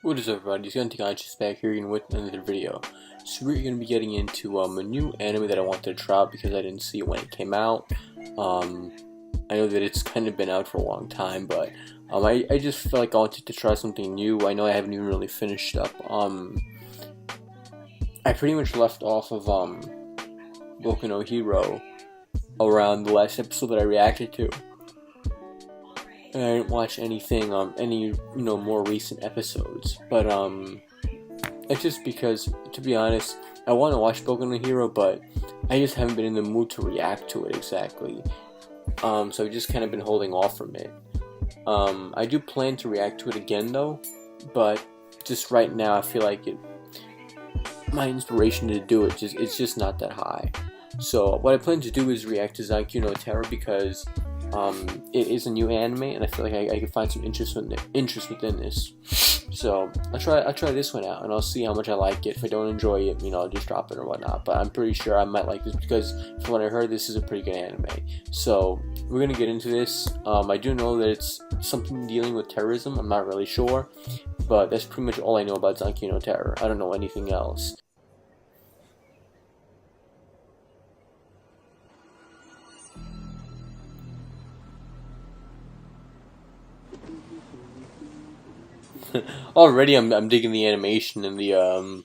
What is up, everybody? It's Zankyou back here again with another video. So we're going to be getting into a new anime that I wanted to try out because I didn't see it when it came out. I know that it's kind of been out for a long time, but I just felt like I wanted to try something new. I know I haven't even really finished up. I pretty much left off of Boku no Hero around the last episode that I reacted to. And I didn't watch anything, any more recent episodes. But it's just because, to be honest, I want to watch Boku no Hero, but I just haven't been in the mood to react to it exactly. So I've just kind of been holding off from it. I do plan to react to it again though, but just right now I feel like my inspiration to do it it's just not that high. So what I plan to do is react to zankyou no Terror because it is a new anime, and I feel like I can find some interest within this. So I'll try this one out, and I'll see how much I like it. If I don't enjoy it, I'll just drop it or whatnot. But I'm pretty sure I might like this because from what I heard, this is a pretty good anime. So we're gonna get into this. I do know that it's something dealing with terrorism. I'm not really sure, but that's pretty much all I know about zankyou no Terror. I don't know anything else. Already, I'm digging the animation and the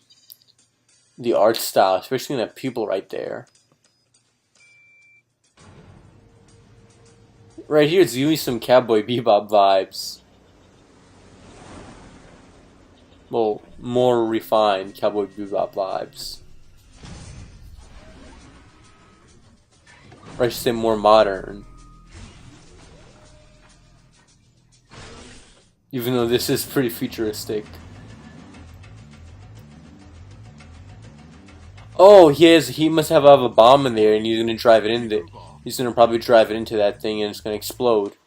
art style, especially that people right there. Right here, it's giving me some Cowboy Bebop vibes. Well, more refined Cowboy Bebop vibes. Or I should say more modern. Even though this is pretty futuristic. Oh, he must have a bomb in there, and he's gonna drive it into. He's gonna probably drive it into that thing, and it's gonna explode.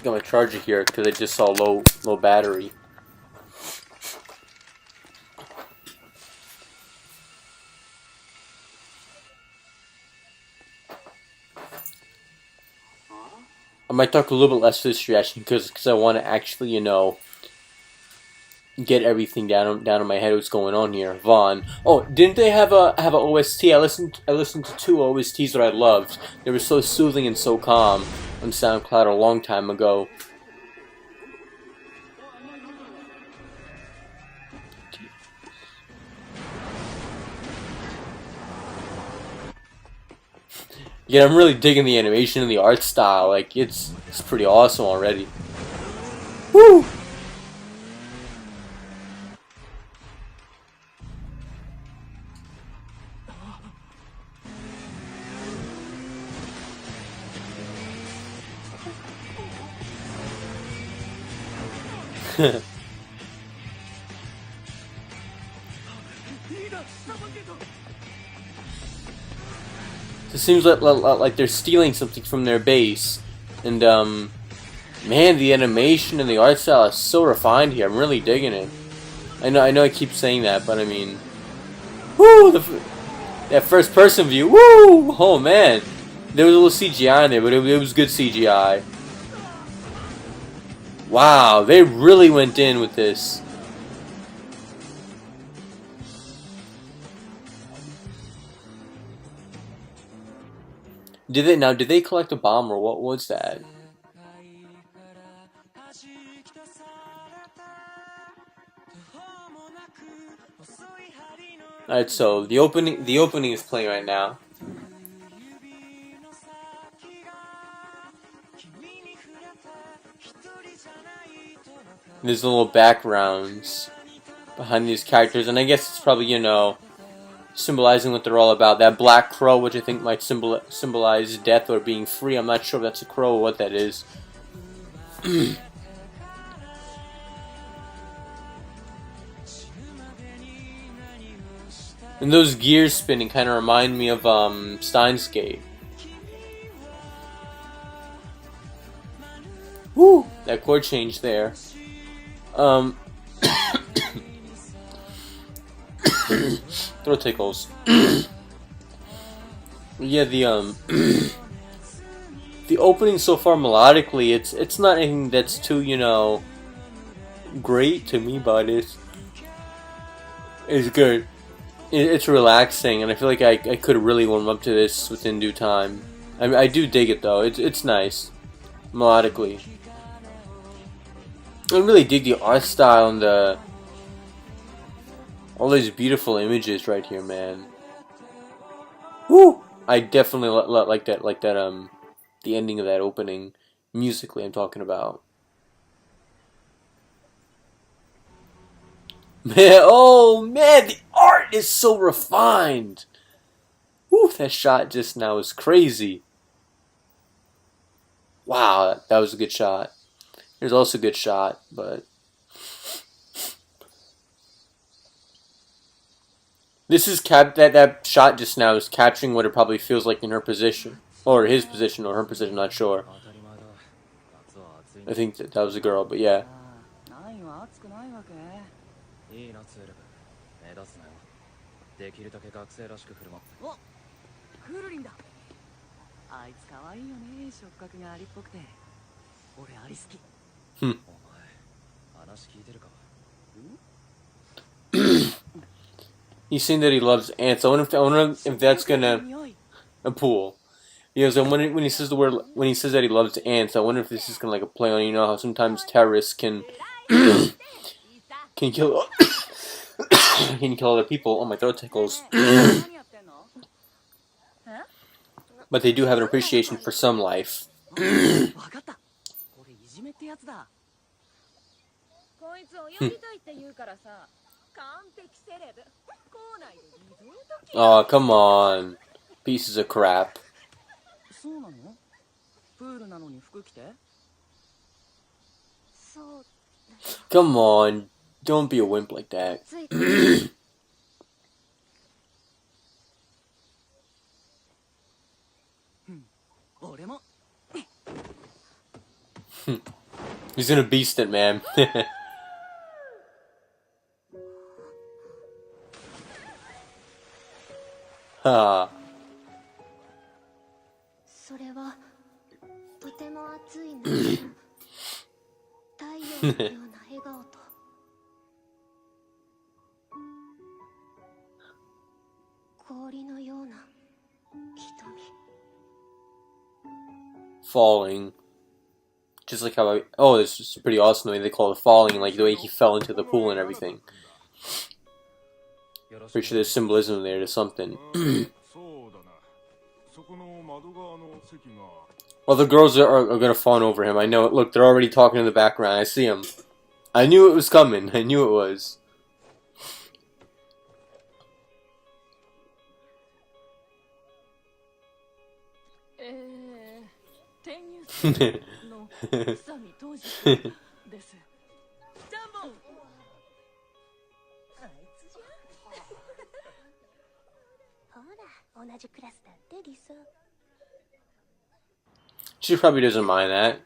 Got my charger here because I just saw low battery. I might talk a little bit less for this reaction because I want to actually get everything down in my head what's going on here. Vaughn. Oh, didn't they have a OST? I listened to two OSTs that I loved. They were so soothing and so calm on SoundCloud a long time ago. Yeah, I'm really digging the animation and the art style. Like it's pretty awesome already. Woo! It seems like they're stealing something from their base, and man, the animation and the art style is so refined here. I'm really digging it. I know I keep saying that, but I mean, woo! That first person view, woo! Oh man, there was a little CGI in there, but it was good CGI. Wow, they really went in with this. Did they collect a bomb, or what was that? Alright, so the opening is playing right now. There's little backgrounds behind these characters, and I guess it's probably, symbolizing what they're all about. That black crow, which I think might symbolize death or being free. I'm not sure if that's a crow or what that is. And those gears spinning kind of remind me of Steins Gate. Woo! That chord change there. Throat tickles. Yeah, the opening so far melodically, it's not anything that's too, you know, great to me, but it's good. It's relaxing, and I feel like I could really warm up to this within due time. I do dig it though. It's nice melodically. I really dig the art style and all these beautiful images right here, man. Woo! I definitely like that the ending of that opening musically. I'm talking about. Man, oh man, the art is so refined. Woo, that shot just now is crazy. Wow, that was a good shot. There's also a good shot, but this is that shot just now is capturing what it probably feels like in her position, or his position, or her position. Not sure. I think that was a girl, but yeah. Hmm. He's saying that he loves ants. I wonder if that's gonna a pool. Because when he says the word when he says that he loves ants, I wonder if this is gonna like a play on, you know, how sometimes terrorists can can kill can kill other people. Oh, my throat tickles. But they do have an appreciation for some life. Oh, come on. Pieces of crap. Come on. Don't be a wimp like that. He's gonna beast it, man. Ha. Falling. Just like how oh, this is pretty awesome the way they call it falling, like the way he fell into the pool and everything. Pretty sure there's symbolism there to something. Well, the girls are gonna fawn over him. I know it. Look, they're already talking in the background. I see them. I knew it was coming. I knew it was. She probably doesn't mind that.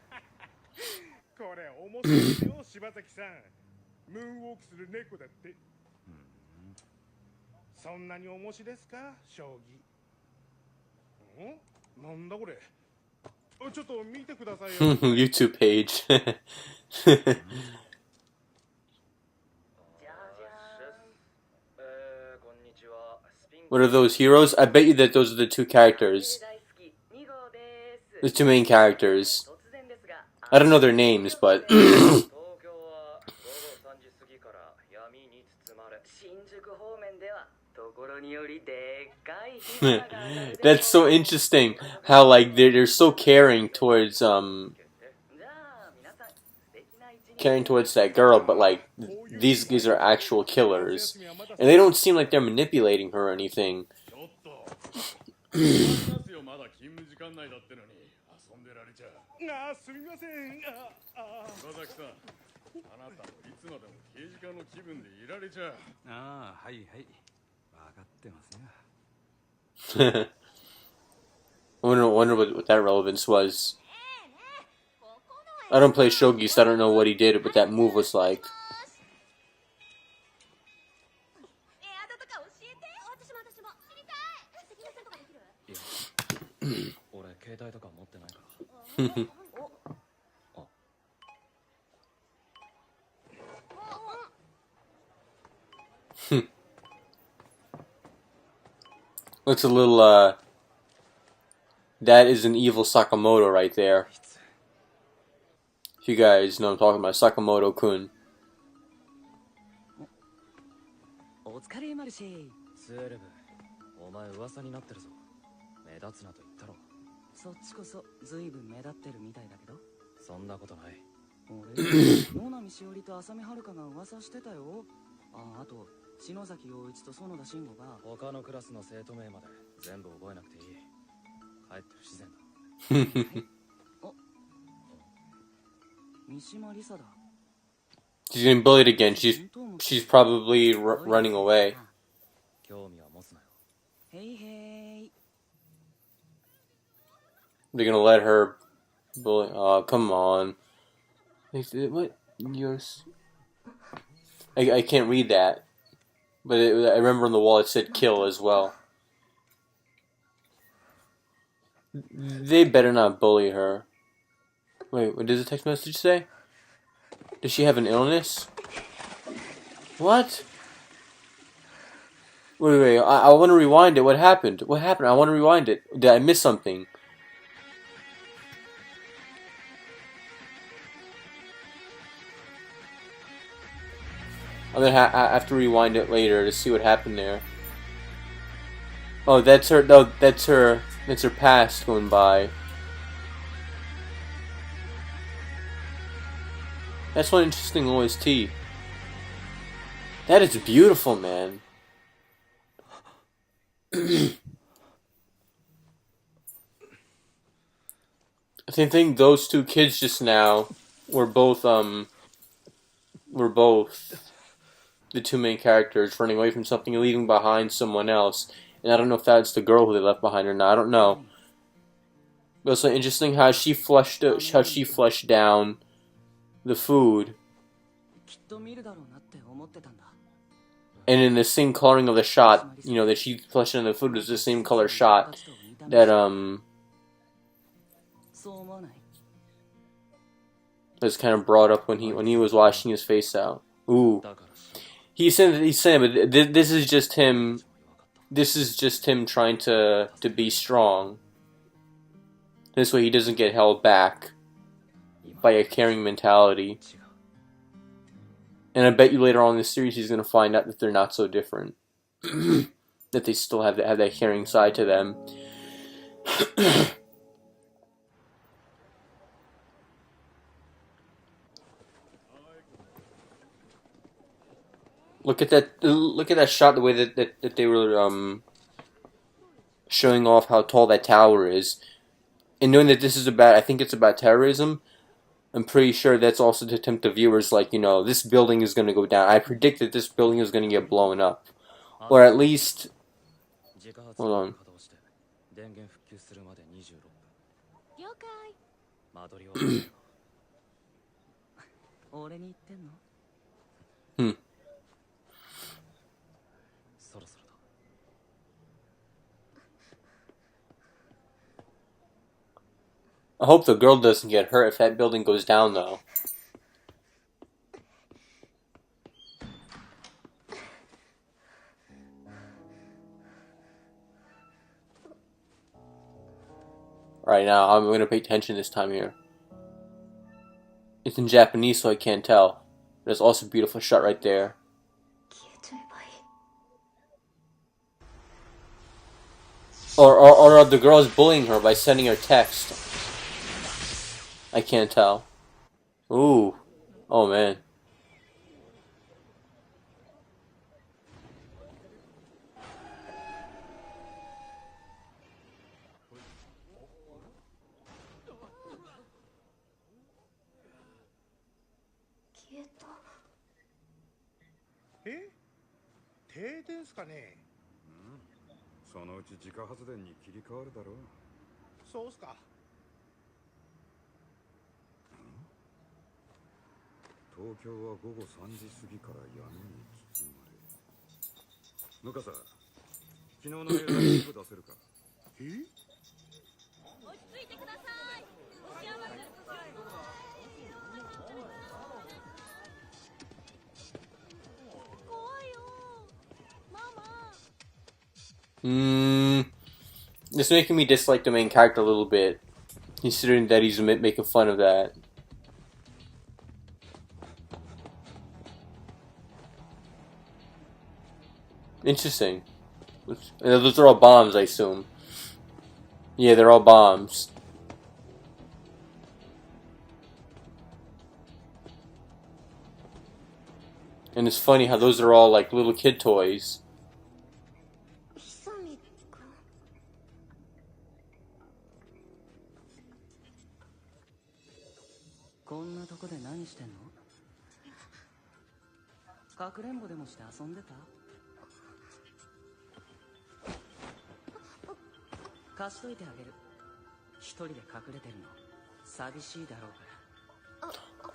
YouTube page. What are those heroes? I bet you that those are the two characters. The two main characters. I don't know their names, but that's so interesting. How like they're so caring towards that girl, but like these are actual killers, and they don't seem like they're manipulating her or anything. I wonder what that relevance was. I don't play shogi, so I don't know what he did, but that move was like. Looks a little, that is an evil Sakamoto right there. If you guys know what I'm talking about, Sakamoto-kun. She's getting bullied again. She's probably running away. They're gonna let her bully. Oh, come on. What? Yours? I can't read that, but I remember on the wall it said "kill" as well. They better not bully her. Wait, what does the text message say? Does she have an illness? What? Wait, I want to rewind it. What happened? What happened? I want to rewind it. Did I miss something? I'm gonna have to rewind it later to see what happened there. Oh, that's her. No, that's her. That's her past going by. That's one interesting OST. That is beautiful, man. I think those two kids just now were both the two main characters running away from something and leaving behind someone else. And I don't know if that's the girl who they left behind or not. I don't know. But it's so interesting how she flushed down the food. And in the same coloring of the shot, you know, that she flushed down the food was the same color shot that was kind of brought up when he was washing his face out. Ooh. He's saying, but this is just him. This is just him trying to be strong. This way he doesn't get held back by a caring mentality. And I bet you later on in the series he's going to find out that they're not so different. That they still have that caring side to them. Look at that shot, the way that they were showing off how tall that tower is. And knowing that this is about, I think it's about terrorism, I'm pretty sure that's also to tempt the viewers, like, you know, this building is going to go down. I predict that this building is going to get blown up. Or at least... Hold on. I hope the girl doesn't get hurt if that building goes down, though. Alright, now I'm going to pay attention this time here. It's in Japanese, so I can't tell. There's also a beautiful shot right there. Or the girl is bullying her by sending her text. I can't tell. Ooh. Oh, man. It's making me dislike the main character a little bit, considering that he's making fun of that. Interesting. Those are all bombs, I assume. Yeah, they're all bombs. And it's funny how those are all like little kid toys.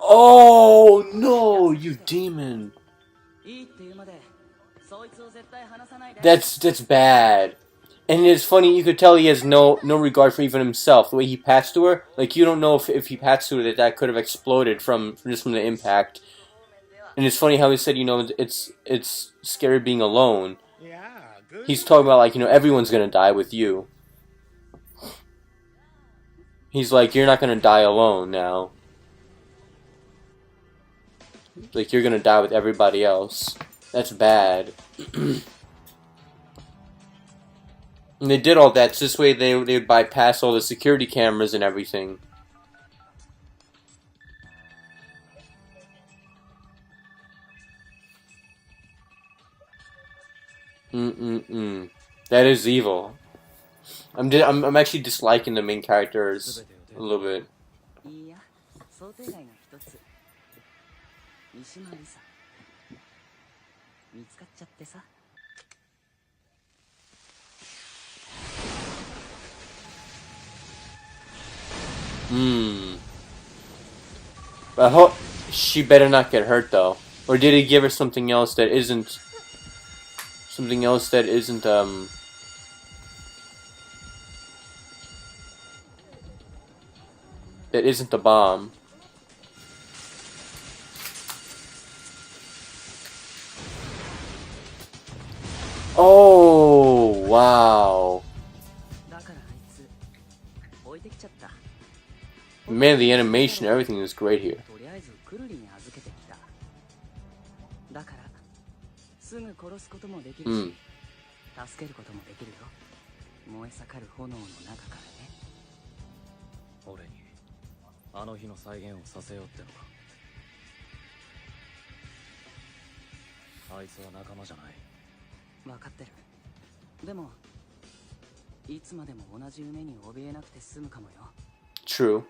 Oh no, you demon. That's bad. And it's funny, you could tell he has no regard for even himself. The way he pats to her, like you don't know if he pats to her that could have exploded from the impact. And it's funny how he said, it's scary being alone. He's talking about like, everyone's gonna die with you. He's like, you're not gonna die alone now. Like, you're gonna die with everybody else. That's bad. And they did all that so this way they would bypass all the security cameras and everything. That is evil. I'm actually disliking the main characters a little bit. I hope she better not get hurt though. Or did he give her something else that isn't that isn't the bomb? Oh, wow. Man, the animation, everything is great here. True.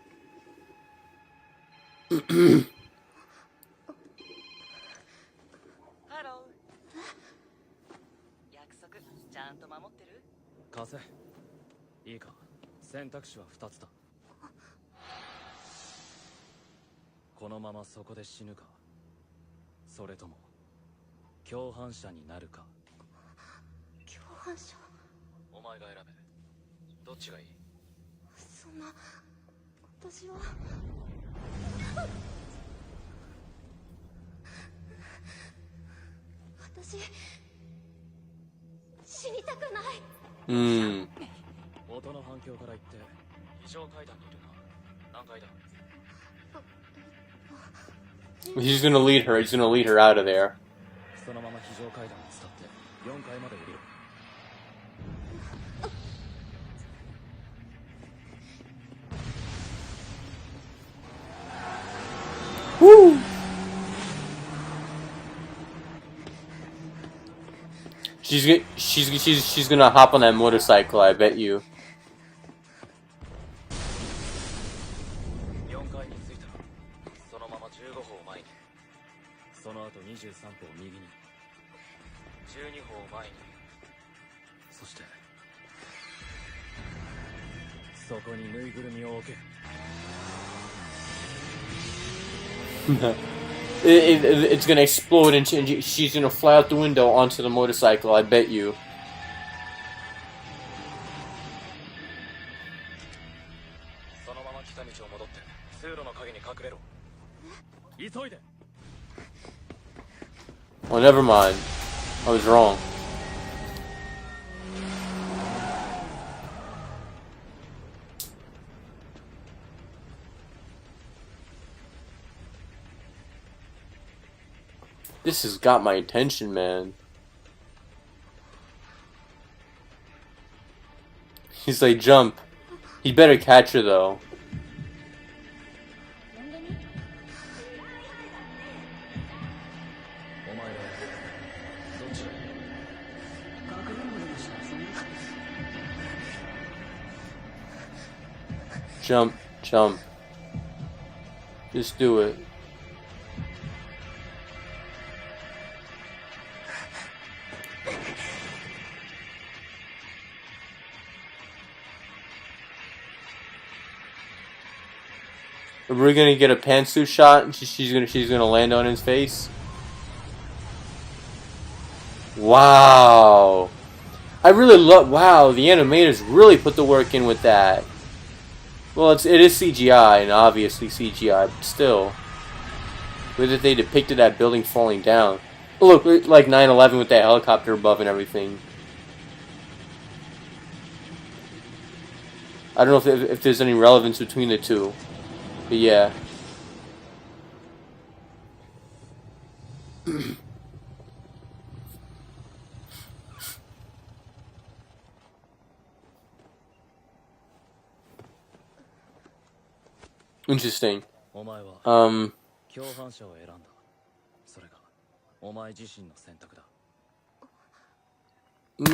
He's gonna lead her. He's gonna lead her out of there. Woo! She's gonna hop on that motorcycle, I bet you. It's gonna explode and she's gonna fly out the window onto the motorcycle, I bet you. Oh, never mind. I was wrong. This has got my attention, man. He's like, jump. He better catch her, though. Jump, jump. Just do it. We're gonna get a pantsuit shot, and she's gonna land on his face. Wow, I really love. Wow, the animators really put the work in with that. Well, it is CGI, and obviously CGI, but still, the way that they depicted that building falling down. Look, like 9/11 with that helicopter above and everything. I don't know if there's any relevance between the two. But yeah. Interesting. Well,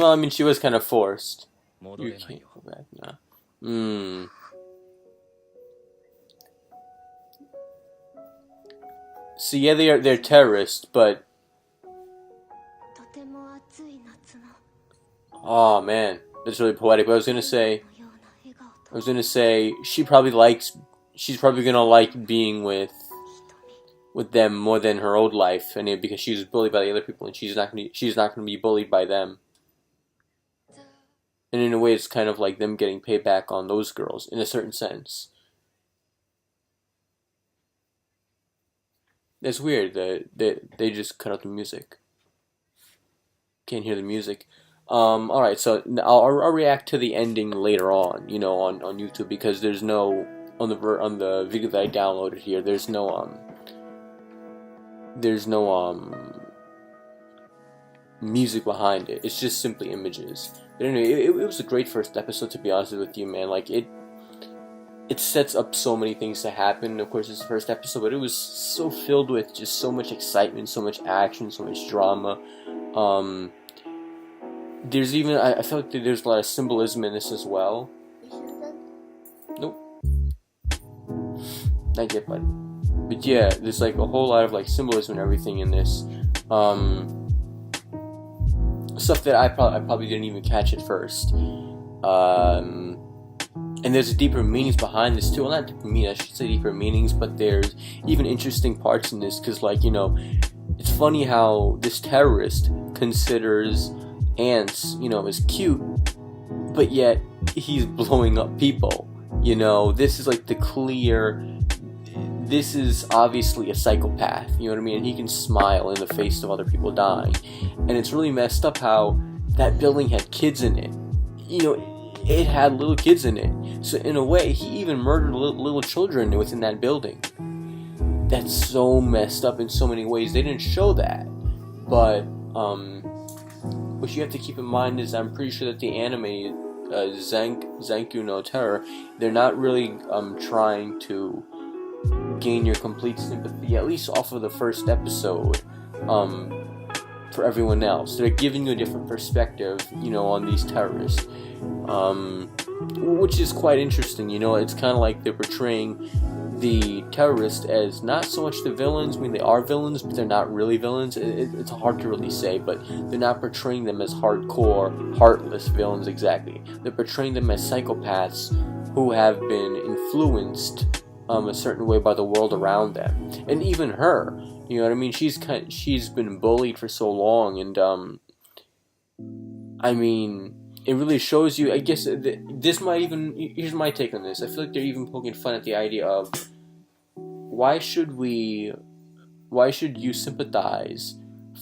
I mean, she was kind of forced. You can't go back now. So yeah, they're terrorists, but oh man, that's really poetic. But I was gonna say she's probably gonna like being with them more than her old life, and because she was bullied by the other people, and she's not gonna be bullied by them. And in a way, it's kind of like them getting payback on those girls in a certain sense. It's weird that they just cut out the music. Can't hear the music. All right, so I'll react to the ending later on, you know, on YouTube, because there's no on the video that I downloaded here. There's no music behind it. It's just simply images. But anyway, it was a great first episode, to be honest with you, man. Like it sets up so many things to happen. Of course, it's the first episode, but it was so filled with just so much excitement, so much action, so much drama. There's even, I feel like there's a lot of symbolism in this as well. Nope. Not yet, bud. But yeah, there's like a whole lot of like symbolism and everything in this. Stuff that I probably didn't even catch at first. And there's deeper meanings behind this too. Well, not deeper meanings, I should say deeper meanings, but there's even interesting parts in this, because, like, you know, it's funny how this terrorist considers ants, you know, as cute, but yet he's blowing up people. You know, this is like this is obviously a psychopath, you know what I mean? And he can smile in the face of other people dying. And it's really messed up how that building had kids in it. You know, it had little kids in it. So in a way, he even murdered little children within that building. That's so messed up in so many ways. They didn't show that. But what you have to keep in mind is, I'm pretty sure that the anime zankyou no Terror, they're not really trying to gain your complete sympathy, at least off of the first episode, for everyone else. They're giving you a different perspective, you know, on these terrorists, which is quite interesting. You know, it's kind of like they're portraying the terrorists as not so much the villains. I mean, they are villains, but they're not really villains. It's hard to really say, but they're not portraying them as hardcore, heartless villains exactly. They're portraying them as psychopaths who have been influenced a certain way by the world around them, and even her. You know what I mean? She's been bullied for so long, and I mean, it really shows you. I guess this might even. Here's my take on this. I feel like they're even poking fun at the idea of why should you sympathize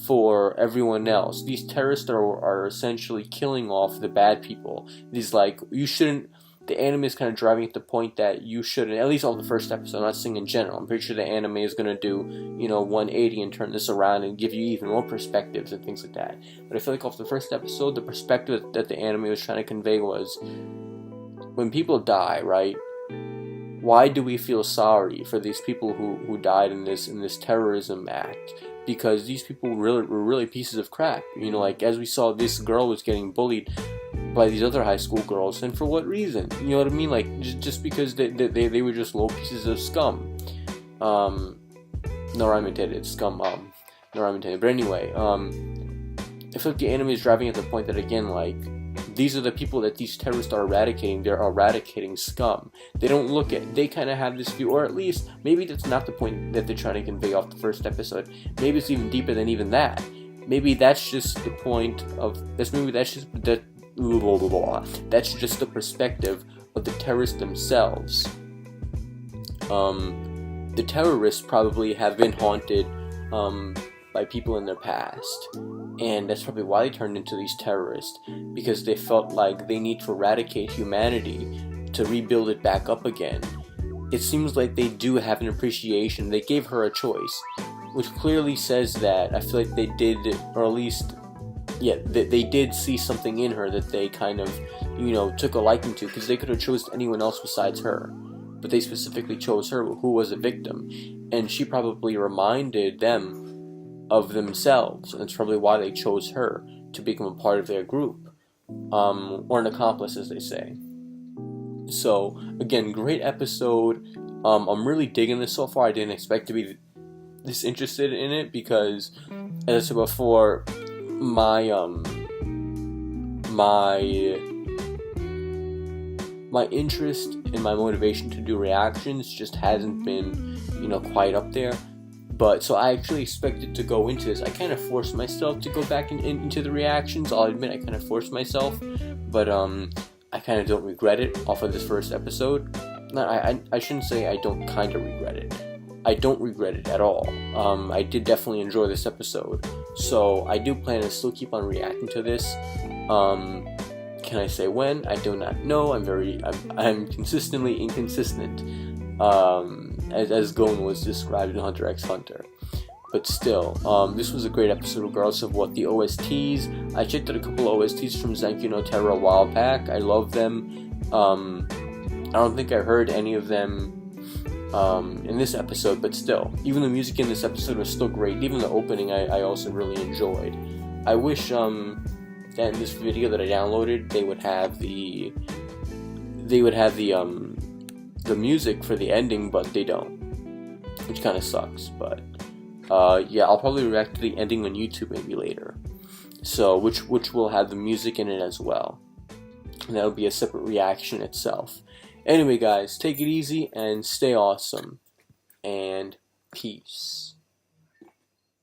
for everyone else? These terrorists are essentially killing off the bad people. These, like, you shouldn't. The anime is kind of driving at the point that you shouldn't, at least on the first episode, I'm not saying in general. I'm pretty sure the anime is going to do, 180 and turn this around and give you even more perspectives and things like that. But I feel like off the first episode, the perspective that the anime was trying to convey was, when people die, right? Why do we feel sorry for these people who died in this terrorism act? Because these people were really pieces of crap. Like, as we saw, this girl was getting bullied by these other high school girls, and for what reason? You know what I mean? Like, just because they were just low pieces of scum. No rhyme intended. Scum. No rhyme intended. But anyway, I feel like the anime is driving at the point that, again, like, these are the people that these terrorists are eradicating. They're eradicating scum. They don't look at. They kind of have this view, or at least maybe that's not the point that they're trying to convey off the first episode. Maybe it's even deeper than even that. Maybe that's just the point of. That's just that. That's just the perspective of the terrorists themselves. The terrorists probably have been haunted by people in their past, and that's probably why they turned into these terrorists, because they felt like they need to eradicate humanity to rebuild it back up again. It seems like they do have an appreciation. They gave her a choice, which clearly says that I feel like they did, or at least they did see something in her that they kind of, took a liking to, because they could have chosen anyone else besides her, but they specifically chose her, who was a victim, and she probably reminded them of themselves, and that's probably why they chose her to become a part of their group, or an accomplice, as they say. So, again, great episode. I'm really digging this so far. I didn't expect to be this interested in it, because, as I said before, my interest and my motivation to do reactions just hasn't been, quite up there. But, so I actually expected to go into this. I kind of forced myself to go back into the reactions. I'll admit I kind of forced myself. But, I kind of don't regret it off of this first episode. I shouldn't say I don't kind of regret it. I don't regret it at all. I did definitely enjoy this episode. So, I do plan to still keep on reacting to this. Can I say when? I do not know. I'm consistently inconsistent. As Gon was described in Hunter x Hunter. But still, this was a great episode regardless of what the OSTs. I checked out a couple of OSTs from Zankyou no Terror a while back. I love them. I don't think I heard any of them in this episode, but still, even the music in this episode was still great. Even the opening I also really enjoyed. I wish that in this video that I downloaded they would have the music for the ending, but they don't, which kind of sucks. But I'll probably react to the ending on YouTube maybe later, so which will have the music in it as well, and that'll be a separate reaction itself. Anyway, guys, take it easy and stay awesome, and peace.